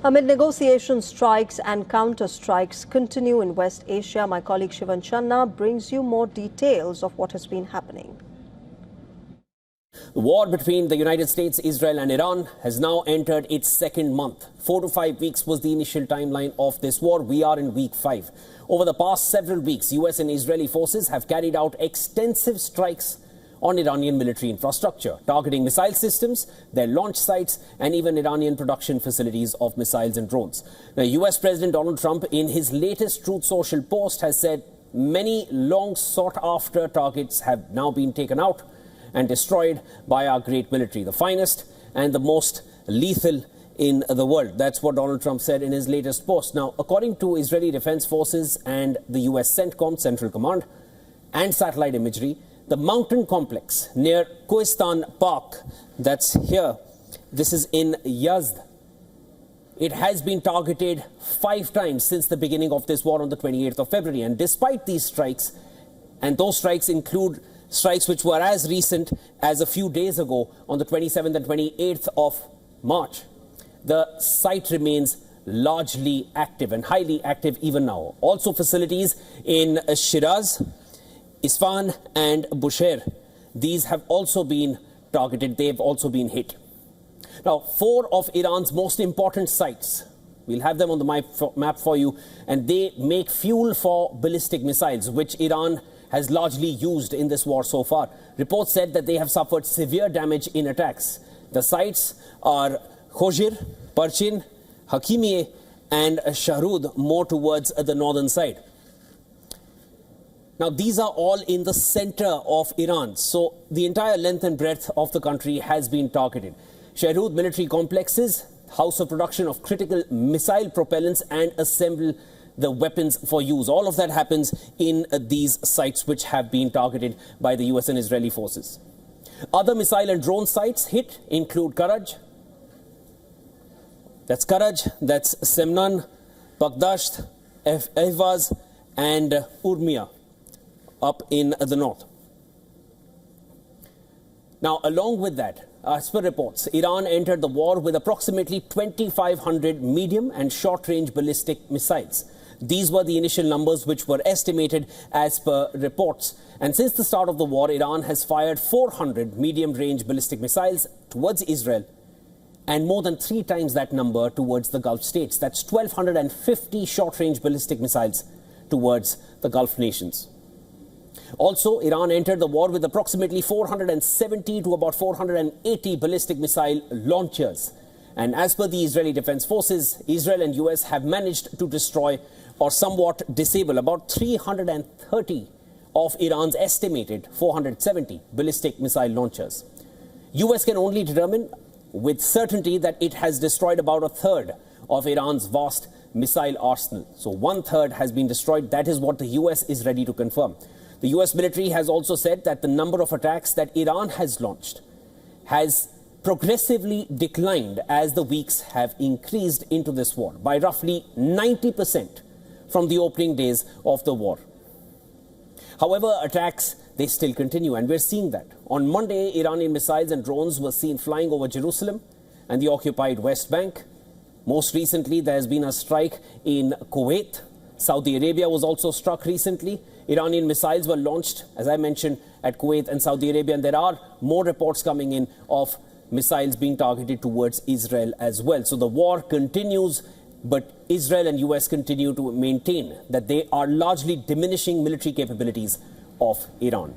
Amid negotiations, strikes and counter-strikes continue in West Asia, my colleague Shivan Channa brings you more details of what has been happening. The war between the United States, Israel and Iran has now entered its second month. 4 to 5 weeks was the initial timeline of this war. We are in week 5. Over the past several weeks, U.S. and Israeli forces have carried out extensive strikes on Iranian military infrastructure, targeting missile systems, their launch sites, and even Iranian production facilities of missiles and drones. Now, U.S. President Donald Trump, in his latest Truth Social post, has said many long sought-after targets have now been taken out and destroyed by our great military, the finest and the most lethal in the world. That's what Donald Trump said in his latest post. Now, according to Israeli Defense Forces and the U.S. CENTCOM, Central Command, and satellite imagery, the mountain complex near Kohistan Park, that's here, this is in Yazd, it has been targeted 5 times since the beginning of this war on the 28th of February. And despite these strikes, and those strikes include strikes which were as recent as a few days ago on the 27th and 28th of March, the site remains largely active and highly active even now. Also facilities in Shiraz, Isfahan and Bushehr, these have also been targeted, they've also been hit. Now, 4 of Iran's most important sites, we'll have them on the map for you, and they make fuel for ballistic missiles, which Iran has largely used in this war so far. Reports said that they have suffered severe damage in attacks. The sites are Khojir, Parchin, Hakimiye and Shahrud, more towards the northern side. Now, these are all in the center of Iran, so the entire length and breadth of the country has been targeted. Shahrud military complexes, house of production of critical missile propellants and assemble the weapons for use. All of that happens in these sites which have been targeted by the US and Israeli forces. Other missile and drone sites hit include Karaj, that's Semnan, Baghdasht, Ehvaz and Urmia up in the north. Now, along with that, as per reports, Iran entered the war with approximately 2,500 medium and short-range ballistic missiles. These were the initial numbers which were estimated as per reports. And since the start of the war, Iran has fired 400 medium-range ballistic missiles towards Israel and more than 3 times that number towards the Gulf states. That's 1,250 short-range ballistic missiles towards the Gulf nations. Also, Iran entered the war with approximately 470 to about 480 ballistic missile launchers. And as per the Israeli Defense Forces, Israel and US have managed to destroy or somewhat disable about 330 of Iran's estimated 470 ballistic missile launchers. US can only determine with certainty that it has destroyed about 1/3 of Iran's vast missile arsenal. So 1/3 has been destroyed. That is what the US is ready to confirm. The US military has also said that the number of attacks that Iran has launched has progressively declined as the weeks have increased into this war by roughly 90% from the opening days of the war. However, attacks, they still continue, and we're seeing that. On Monday, Iranian missiles and drones were seen flying over Jerusalem and the occupied West Bank. Most recently, there has been a strike in Kuwait. Saudi Arabia was also struck recently. Iranian missiles were launched, as I mentioned, at Kuwait and Saudi Arabia, and there are more reports coming in of missiles being targeted towards Israel as well. So the war continues, but Israel and US continue to maintain that they are largely diminishing military capabilities of Iran.